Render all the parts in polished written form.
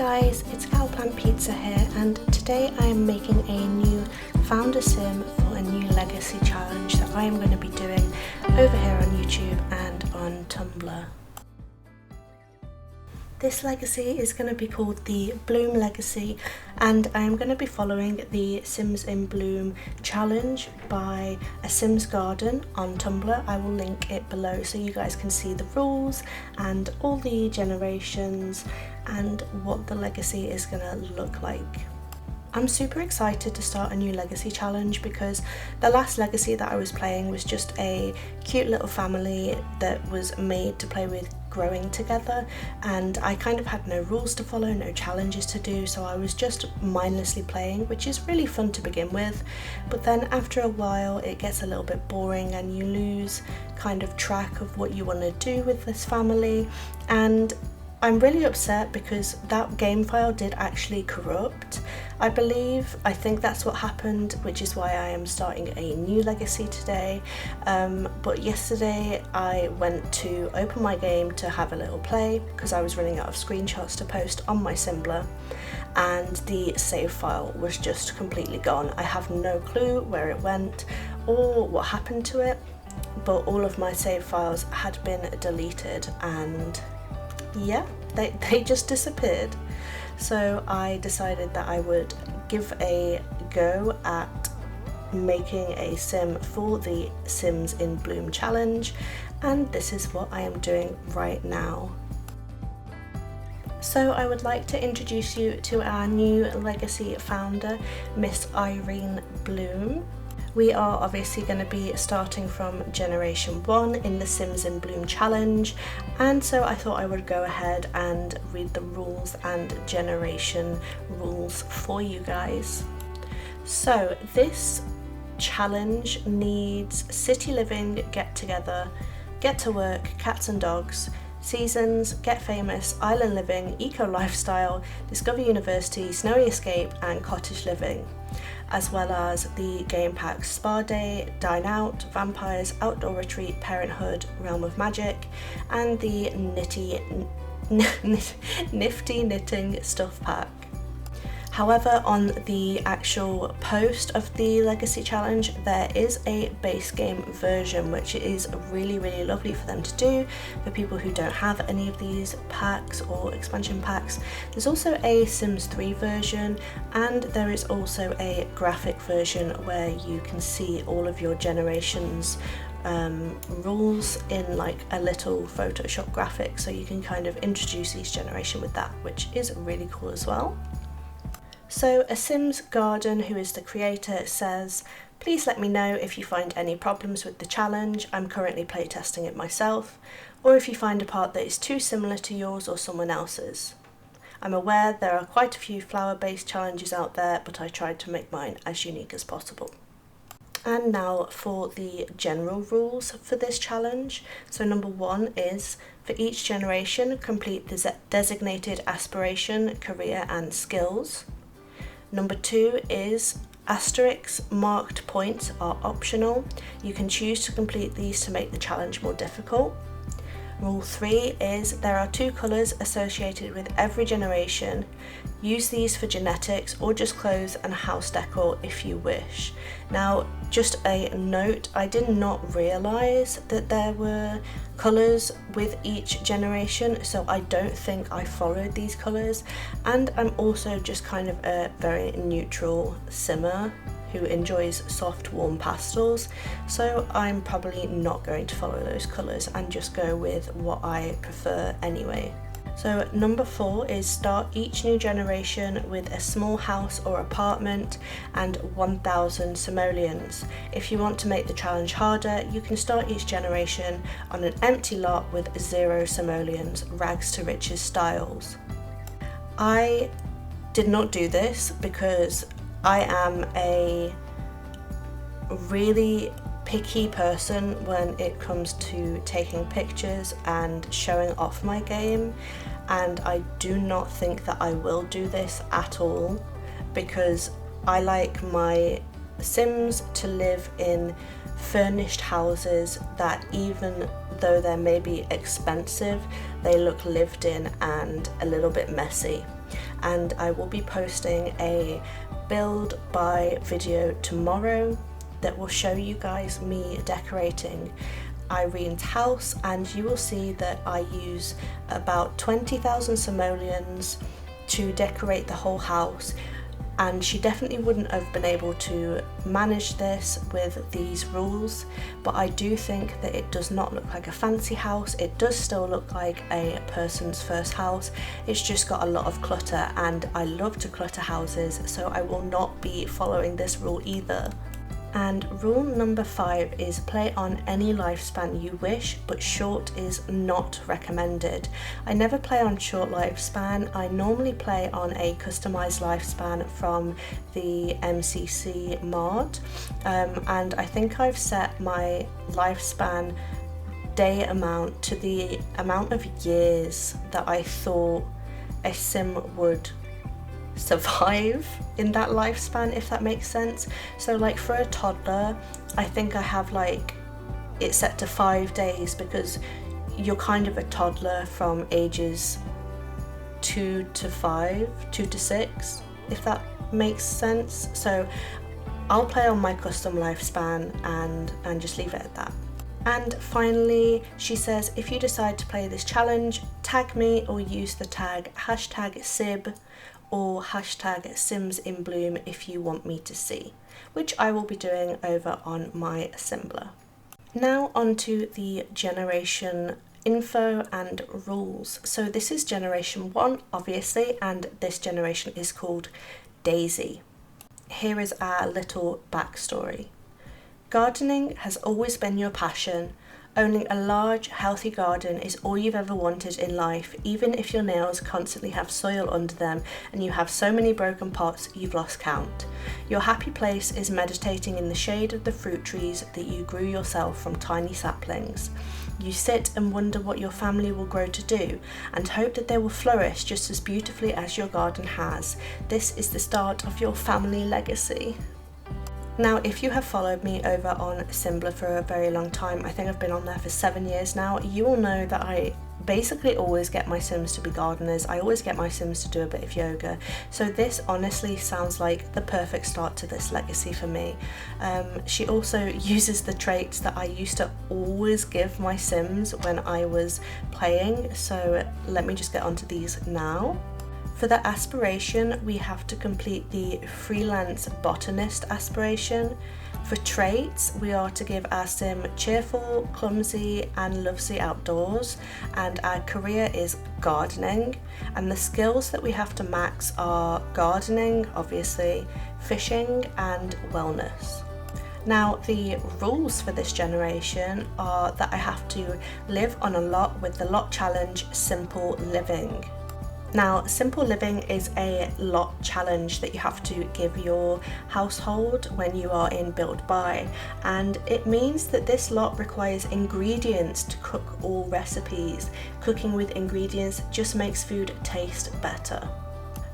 guys, it's Cowplant-Pizza here, and today I am making a new founder sim for a new legacy challenge that I am going to be doing over here on YouTube and on Tumblr. This legacy is going to be called the Bloom Legacy, and I am going to be following the Sims in Bloom challenge by a Sims garden on Tumblr. I will link it below so you guys can see the rules and all the generations and what the legacy is going to look like. I'm super excited to start a new legacy challenge because the last legacy that I was playing was just a cute little family that was made to play with growing together, and I kind of had no rules to follow, no challenges to do, so I was just mindlessly playing, which is really fun to begin with. But then after a while it gets a little bit boring and you lose kind of track of what you want to do with this family, and I'm really upset because that game file did actually corrupt. I think that's what happened, which is why I am starting a new legacy today. But yesterday I went to open my game to have a little play because I was running out of screenshots to post on my Tumblr, and the save file was just completely gone. I have no clue where it went or what happened to it, but all of my save files had been deleted, and yeah, they just disappeared. So I decided that I would give a go at making a sim for the Sims in Bloom challenge, and this is what I am doing right now. So I would like to introduce you to our new legacy founder, Miss Irene Bloom. We are obviously going to be starting from generation 1 in the Sims in Bloom challenge, and so I thought I would go ahead and read the rules and generation rules for you guys. So this challenge needs city living, get together, get to work, cats and dogs, seasons, get famous, island living, eco lifestyle, discover university, snowy escape and cottage living, as well as the game packs Spa Day, Dine Out, Vampires, Outdoor Retreat, Parenthood, Realm of Magic, and the Nifty Knitting Stuff Pack. However, on the actual post of the Legacy Challenge, there is a base game version, which is really lovely for them to do for people who don't have any of these packs or expansion packs. There's also a Sims 3 version, and there is also a graphic version where you can see all of your generations rules in like a little Photoshop graphic, so you can kind of introduce each generation with that, which is really cool as well. So a Sims Garden, who is the creator, says, "Please let me know if you find any problems with the challenge. I'm currently playtesting it myself, or if you find a part that is too similar to yours or someone else's. I'm aware there are quite a few flower-based challenges out there, but I tried to make mine as unique as possible." And now for the general rules for this challenge. So number 1 is, for each generation, complete the designated aspiration, career and skills. Number 2 is asterisks marked points are optional. You can choose to complete these to make the challenge more difficult. Rule 3 is there are 2 colours associated with every generation. Use these for genetics or just clothes and house decor if you wish. Now, just a note, I did not realise that there were colours with each generation, so I don't think I followed these colours, and I'm also just kind of a very neutral simmer who enjoys soft warm pastels, so I'm probably not going to follow those colours and just go with what I prefer anyway. So number 4 is start each new generation with a small house or apartment and 1,000 simoleons. If you want to make the challenge harder, you can start each generation on an empty lot with 0 simoleons, rags to riches styles. I did not do this because I am a really picky person when it comes to taking pictures and showing off my game, and I do not think that I will do this at all because I like my Sims to live in furnished houses that, even though they're maybe expensive, they look lived in and a little bit messy. and I will be posting a build by video tomorrow that will show you guys me decorating Irene's house, and you will see that I use about 20,000 simoleons to decorate the whole house, and she definitely wouldn't have been able to manage this with these rules, but I do think that it does not look like a fancy house. It does still look like a person's first house. It's just got a lot of clutter, and I love to clutter houses, so I will not be following this rule either. And rule number 5 is play on any lifespan you wish, but short is not recommended. I never play on short lifespan. I normally play on a customized lifespan from the MCC mod, and I think I've set my lifespan day amount to the amount of years that I thought a sim would survive in that lifespan, if that makes sense. So like for a toddler, I think I have like it set to 5 days, because you're kind of a toddler from ages 2 to 6, if that makes sense. So I'll play on my custom lifespan and just leave it at that. And finally, she says, if you decide to play this challenge, tag me or use the tag #SIB or #SimsInBloom if you want me to see, which I will be doing over on my Tumblr. Now onto the generation info and rules. So this is generation 1, obviously, and this generation is called Daisy. Here is our little backstory. Gardening has always been your passion. Owning a large, healthy garden is all you've ever wanted in life, even if your nails constantly have soil under them and you have so many broken pots you've lost count. Your happy place is meditating in the shade of the fruit trees that you grew yourself from tiny saplings. You sit and wonder what your family will grow to do and hope that they will flourish just as beautifully as your garden has. This is the start of your family legacy. Now, if you have followed me over on Tumblr for a very long time, I think I've been on there for 7 years now, you will know that I basically always get my Sims to be gardeners. I always get my Sims to do a bit of yoga. So this honestly sounds like the perfect start to this legacy for me. She also uses the traits that I used to always give my Sims when I was playing. So let me just get onto these now. For the aspiration, we have to complete the freelance botanist aspiration. For traits, we are to give our sim cheerful, clumsy and loves the outdoors, and our career is gardening, and the skills that we have to max are gardening, obviously, fishing and wellness. Now, the rules for this generation are that I have to live on a lot with the lot challenge Simple Living. Now, Simple Living is a lot challenge that you have to give your household when you are in Build By, and it means that this lot requires ingredients to cook all recipes. Cooking with ingredients just makes food taste better.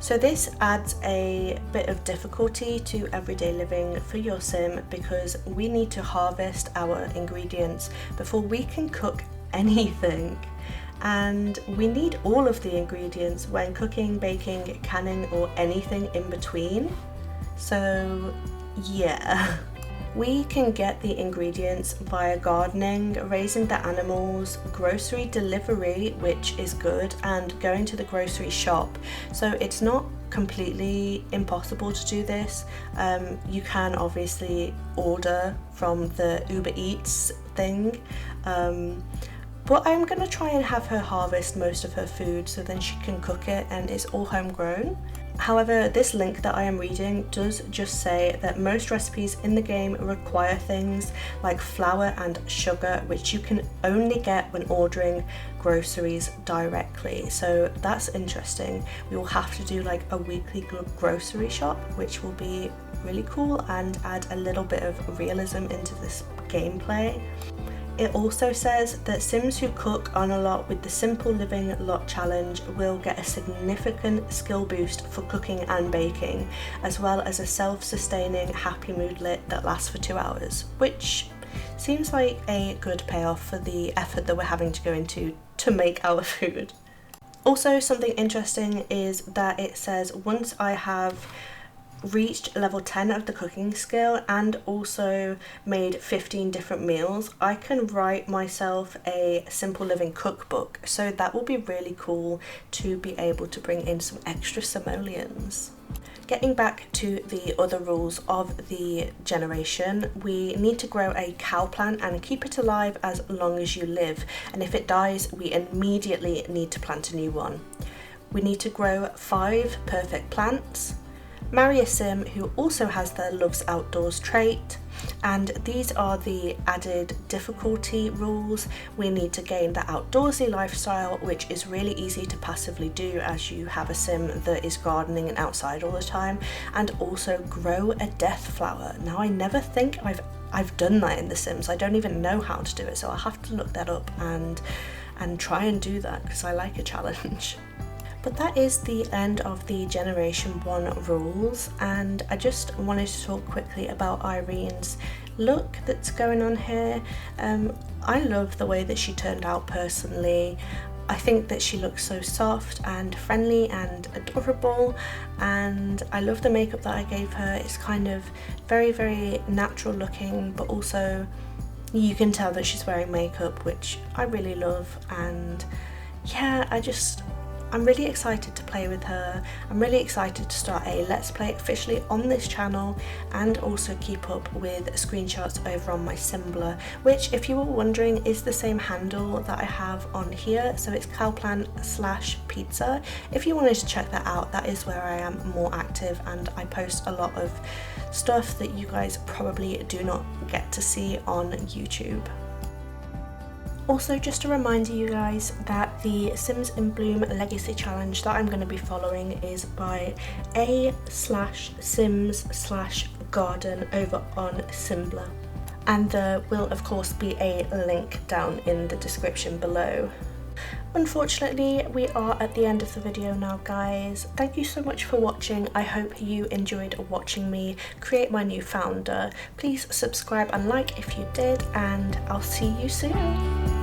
So this adds a bit of difficulty to everyday living for your sim, because we need to harvest our ingredients before we can cook anything. And we need all of the ingredients when cooking, baking, canning or anything in between. So yeah, we can get the ingredients via gardening, raising the animals, grocery delivery, which is good, and going to the grocery shop. So it's not completely impossible to do this. You can obviously order from the Uber Eats thing, but I'm going to try and have her harvest most of her food so then she can cook it, and it's all homegrown. However, this link that I am reading does just say that most recipes in the game require things like flour and sugar, which you can only get when ordering groceries directly. So that's interesting. We will have to do like a weekly grocery shop, which will be really cool and add a little bit of realism into this gameplay. It also says that Sims who cook on a lot with the Simple Living Lot Challenge will get a significant skill boost for cooking and baking, as well as a self-sustaining happy moodlet that lasts for 2 hours, which seems like a good payoff for the effort that we're having to go into to make our food. Also, something interesting is that it says once I have reached level 10 of the cooking skill and also made 15 different meals, I can write myself a simple living cookbook. So that will be really cool to be able to bring in some extra simoleons. Getting back to the other rules of the generation, we need to grow a cow plant and keep it alive as long as you live, and if it dies we immediately need to plant a new one. We need to grow 5 perfect plants, marry a sim who also has their loves outdoors trait, and these are the added difficulty rules. We need to gain the outdoorsy lifestyle, which is really easy to passively do as you have a sim that is gardening and outside all the time, and also grow a death flower. Now I never think I've done that in The Sims. I don't even know how to do it, so I'll have to look that up and try and do that because I like a challenge. But that is the end of the Generation 1 rules, and I just wanted to talk quickly about Irene's look that's going on here. I love the way that she turned out personally. I think that she looks so soft and friendly and adorable, and I love the makeup that I gave her. It's kind of very, very natural looking, but also you can tell that she's wearing makeup, which I really love. And yeah, I'm really excited to play with her. I'm really excited to start a Let's Play officially on this channel, and also keep up with screenshots over on my Tumblr, which, if you were wondering, is the same handle that I have on here, so it's cowplant-pizza. If you wanted to check that out, that is where I am more active, and I post a lot of stuff that you guys probably do not get to see on YouTube. Also, just a reminder, you guys, that the Sims in Bloom Legacy Challenge that I'm going to be following is by a/sims/garden over on Tumblr. And there will of course be a link down in the description below. Unfortunately, we are at the end of the video now, guys. Thank you so much for watching. I hope you enjoyed watching me create my new founder. Please subscribe and like if you did, and I'll see you soon.